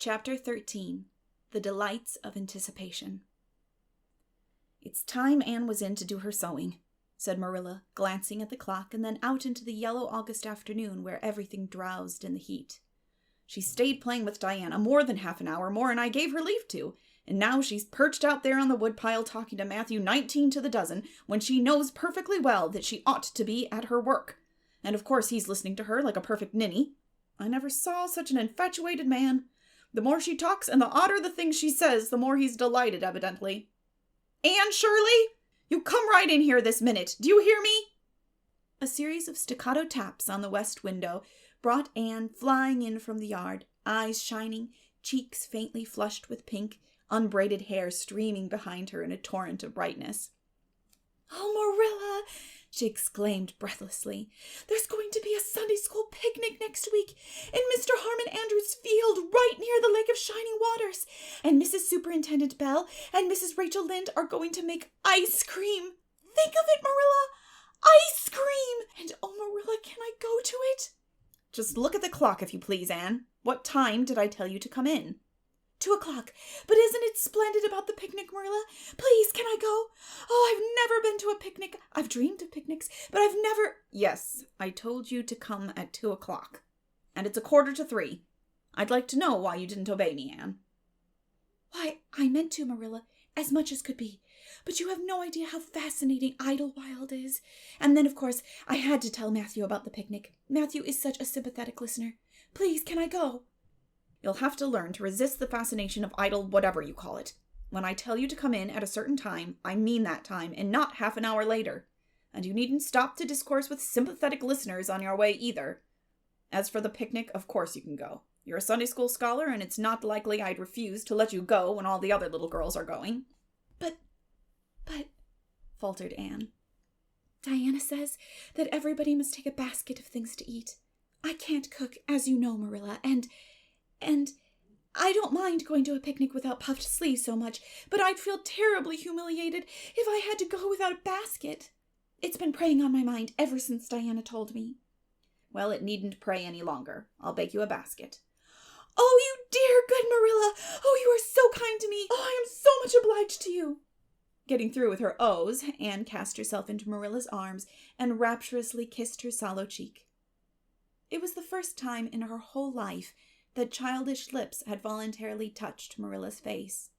Chapter 13. The Delights of Anticipation. "It's time Anne was in to do her sewing," said Marilla, glancing at the clock and then out into the yellow August afternoon where everything drowsed in the heat. "She stayed playing with Diana more than half an hour more than I gave her leave to, and now she's perched out there on the woodpile talking to Matthew 19 to the dozen when she knows perfectly well that she ought to be at her work. And of course he's listening to her like a perfect ninny. I never saw such an infatuated man. The more she talks and the odder the things she says, the more he's delighted, evidently. Anne Shirley, you come right in here this minute. Do you hear me?" A series of staccato taps on the west window brought Anne flying in from the yard, eyes shining, cheeks faintly flushed with pink, unbraided hair streaming behind her in a torrent of brightness. "Oh, Marilla," she exclaimed breathlessly, "there's going to be a Sunday school picnic next week in Mr. Harmon Andrews' field right near the Lake of Shining Waters. And Mrs. Superintendent Bell and Mrs. Rachel Lynde are going to make ice cream. Think of it, Marilla! Ice cream! And oh, Marilla, can I go to it?" "Just look at the clock, if you please, Anne. What time did I tell you to come in?" 2:00. "But isn't it splendid about the picnic, Marilla? Please, can I go? Oh, I've never been to a picnic. I've dreamed of picnics, but I've never—" "Yes, I told you to come at 2:00. And it's 2:45. I'd like to know why you didn't obey me, Anne." "Why, I meant to, Marilla, as much as could be. But you have no idea how fascinating Idlewild is. And then, of course, I had to tell Matthew about the picnic. Matthew is such a sympathetic listener. Please, can I go?" "You'll have to learn to resist the fascination of idle whatever you call it. When I tell you to come in at a certain time, I mean that time, and not half an hour later. And you needn't stop to discourse with sympathetic listeners on your way either. As for the picnic, of course you can go. You're a Sunday school scholar, and it's not likely I'd refuse to let you go when all the other little girls are going." But, faltered Anne. "Diana says that everybody must take a basket of things to eat. I can't cook, as you know, Marilla, and I don't mind going to a picnic without puffed sleeves so much, but I'd feel terribly humiliated if I had to go without a basket. It's been preying on my mind ever since Diana told me." "Well, it needn't prey any longer. I'll bake you a basket." "Oh, you dear good Marilla! Oh, you are so kind to me! Oh, I am so much obliged to you!" Getting through with her ohs, Anne cast herself into Marilla's arms and rapturously kissed her sallow cheek. It was the first time in her whole life that childish lips had voluntarily touched Marilla's face.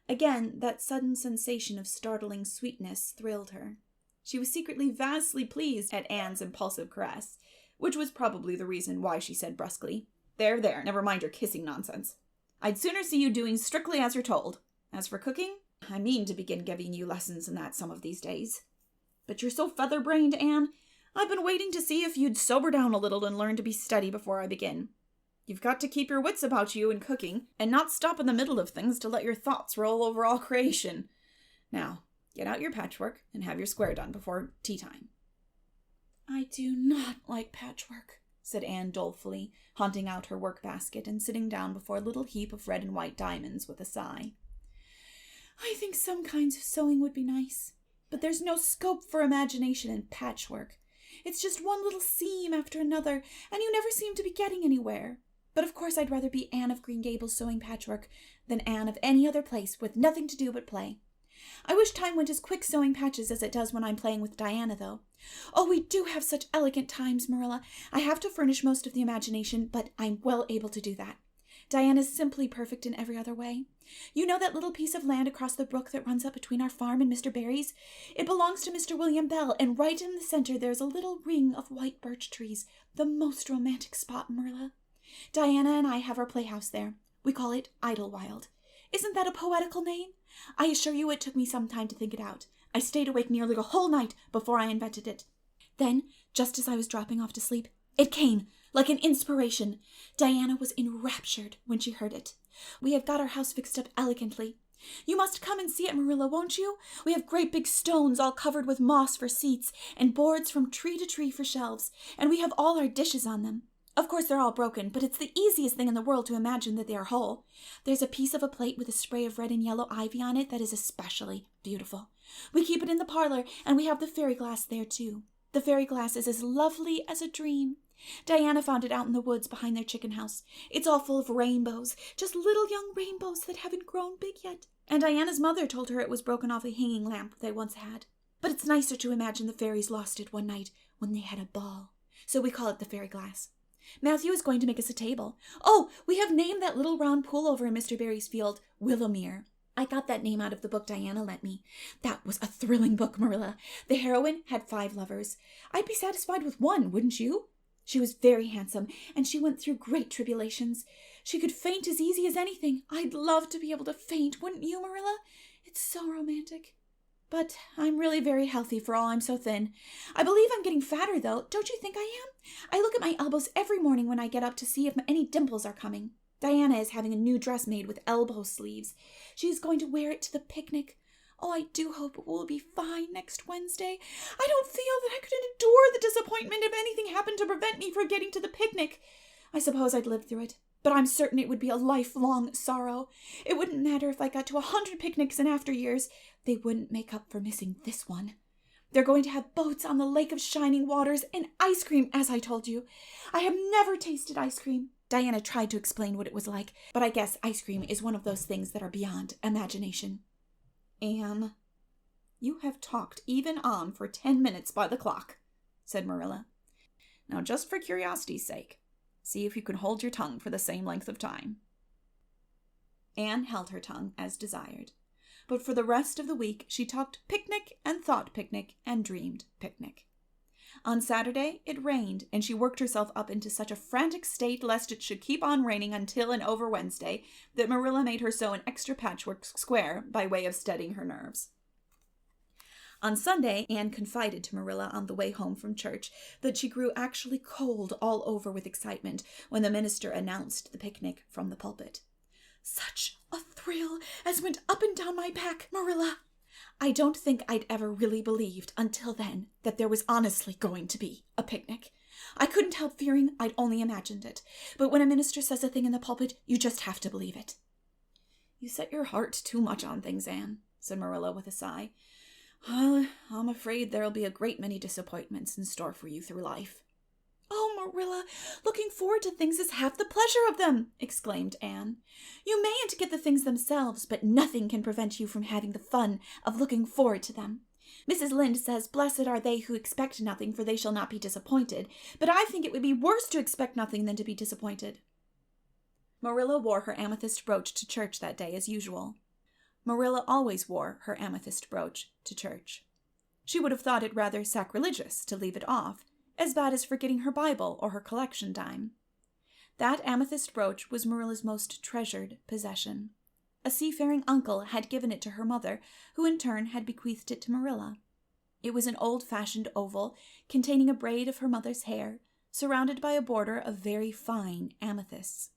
Again, that sudden sensation of startling sweetness thrilled her. She was secretly vastly pleased at Anne's impulsive caress, which was probably the reason why she said brusquely, There, never mind your kissing nonsense. I'd sooner see you doing strictly as you're told. As for cooking, I mean to begin giving you lessons in that some of these days. But you're so feather-brained, Anne. I've been waiting to see if you'd sober down a little and learn to be steady before I begin. You've got to keep your wits about you in cooking, and not stop in the middle of things to let your thoughts roll over all creation. Now, get out your patchwork and have your square done before tea time." "I do not like patchwork," said Anne dolefully, hunting out her work basket and sitting down before a little heap of red and white diamonds with a sigh. "I think some kinds of sewing would be nice, but there's no scope for imagination in patchwork. It's just one little seam after another, and you never seem to be getting anywhere. But of course I'd rather be Anne of Green Gables sewing patchwork than Anne of any other place with nothing to do but play. I wish time went as quick sewing patches as it does when I'm playing with Diana, though. Oh, we do have such elegant times, Marilla. I have to furnish most of the imagination, but I'm well able to do that. Diana's simply perfect in every other way. You know that little piece of land across the brook that runs up between our farm and Mr. Barry's? It belongs to Mr. William Bell, and right in the center there's a little ring of white birch trees. The most romantic spot, Marilla. Diana and I have our playhouse there. We call it Idlewild. Isn't that a poetical name? I assure you it took me some time to think it out. I stayed awake nearly a whole night before I invented it. Then, just as I was dropping off to sleep, it came, like an inspiration. Diana was enraptured when she heard it. We have got our house fixed up elegantly. You must come and see it, Marilla, won't you? We have great big stones all covered with moss for seats, and boards from tree to tree for shelves, and we have all our dishes on them. Of course they're all broken, but it's the easiest thing in the world to imagine that they are whole. There's a piece of a plate with a spray of red and yellow ivy on it that is especially beautiful. We keep it in the parlor, and we have the fairy glass there, too. The fairy glass is as lovely as a dream. Diana found it out in the woods behind their chicken house. It's all full of rainbows, just little young rainbows that haven't grown big yet. And Diana's mother told her it was broken off a hanging lamp they once had. But it's nicer to imagine the fairies lost it one night when they had a ball. So we call it the fairy glass. Matthew is going to make us a table. Oh, we have named that little round pool over in Mr. Barry's field Willowmere. I got that name out of the book Diana lent me. That was a thrilling book, Marilla. The heroine had 5 lovers. I'd be satisfied with one, wouldn't you? She was very handsome, and she went through great tribulations. She could faint as easy as anything. I'd love to be able to faint, wouldn't you, Marilla? It's so romantic. But I'm really very healthy for all I'm so thin. I believe I'm getting fatter, though. Don't you think I am? I look at my elbows every morning when I get up to see if any dimples are coming. Diana is having a new dress made with elbow sleeves. She is going to wear it to the picnic. Oh, I do hope it will be fine next Wednesday. I don't feel that I could endure the disappointment if anything happened to prevent me from getting to the picnic. I suppose I'd live through it, but I'm certain it would be a lifelong sorrow. It wouldn't matter if I got to 100 picnics in after years. They wouldn't make up for missing this one. They're going to have boats on the Lake of Shining Waters and ice cream, as I told you. I have never tasted ice cream. Diana tried to explain what it was like, but I guess ice cream is one of those things that are beyond imagination. Anne, you have talked even on for 10 minutes by the clock, said Marilla. Now, just for curiosity's sake, see if you can hold your tongue for the same length of time. Anne held her tongue as desired, but for the rest of the week she talked picnic and thought picnic and dreamed picnic. On Saturday it rained, and she worked herself up into such a frantic state lest it should keep on raining until and over Wednesday that Marilla made her sew an extra patchwork square by way of steadying her nerves. On Sunday, Anne confided to Marilla on the way home from church that she grew actually cold all over with excitement when the minister announced the picnic from the pulpit. Such a thrill as went up and down my back, Marilla. I don't think I'd ever really believed until then that there was honestly going to be a picnic. I couldn't help fearing I'd only imagined it, but when a minister says a thing in the pulpit, you just have to believe it. You set your heart too much on things, Anne, said Marilla with a sigh. Well, I'm afraid there'll be a great many disappointments in store for you through life. Oh, Marilla, looking forward to things is half the pleasure of them, exclaimed Anne. You mayn't get the things themselves, but nothing can prevent you from having the fun of looking forward to them. Mrs. Lynde says, blessed are they who expect nothing, for they shall not be disappointed, but I think it would be worse to expect nothing than to be disappointed. Marilla wore her amethyst brooch to church that day as usual. Marilla always wore her amethyst brooch to church. She would have thought it rather sacrilegious to leave it off, as bad as forgetting her Bible or her collection dime. That amethyst brooch was Marilla's most treasured possession. A seafaring uncle had given it to her mother, who in turn had bequeathed it to Marilla. It was an old-fashioned oval containing a braid of her mother's hair, surrounded by a border of very fine amethysts.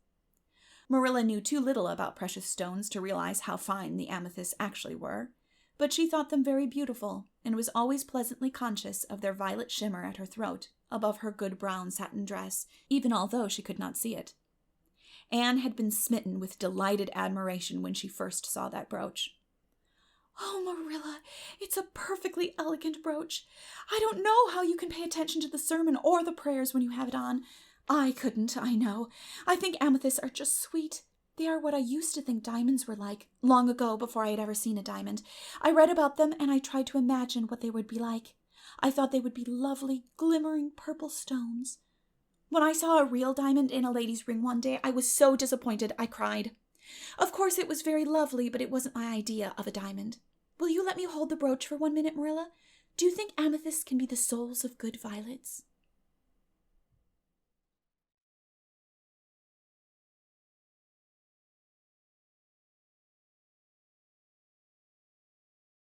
Marilla knew too little about precious stones to realize how fine the amethysts actually were, but she thought them very beautiful, and was always pleasantly conscious of their violet shimmer at her throat, above her good brown satin dress, even although she could not see it. Anne had been smitten with delighted admiration when she first saw that brooch. Oh, Marilla, it's a perfectly elegant brooch. I don't know how you can pay attention to the sermon or the prayers when you have it on. I couldn't, I know. I think amethysts are just sweet. They are what I used to think diamonds were like, long ago before I had ever seen a diamond. I read about them and I tried to imagine what they would be like. I thought they would be lovely, glimmering purple stones. When I saw a real diamond in a lady's ring one day, I was so disappointed I cried. Of course it was very lovely, but it wasn't my idea of a diamond. Will you let me hold the brooch for 1 minute, Marilla? Do you think amethysts can be the souls of good violets?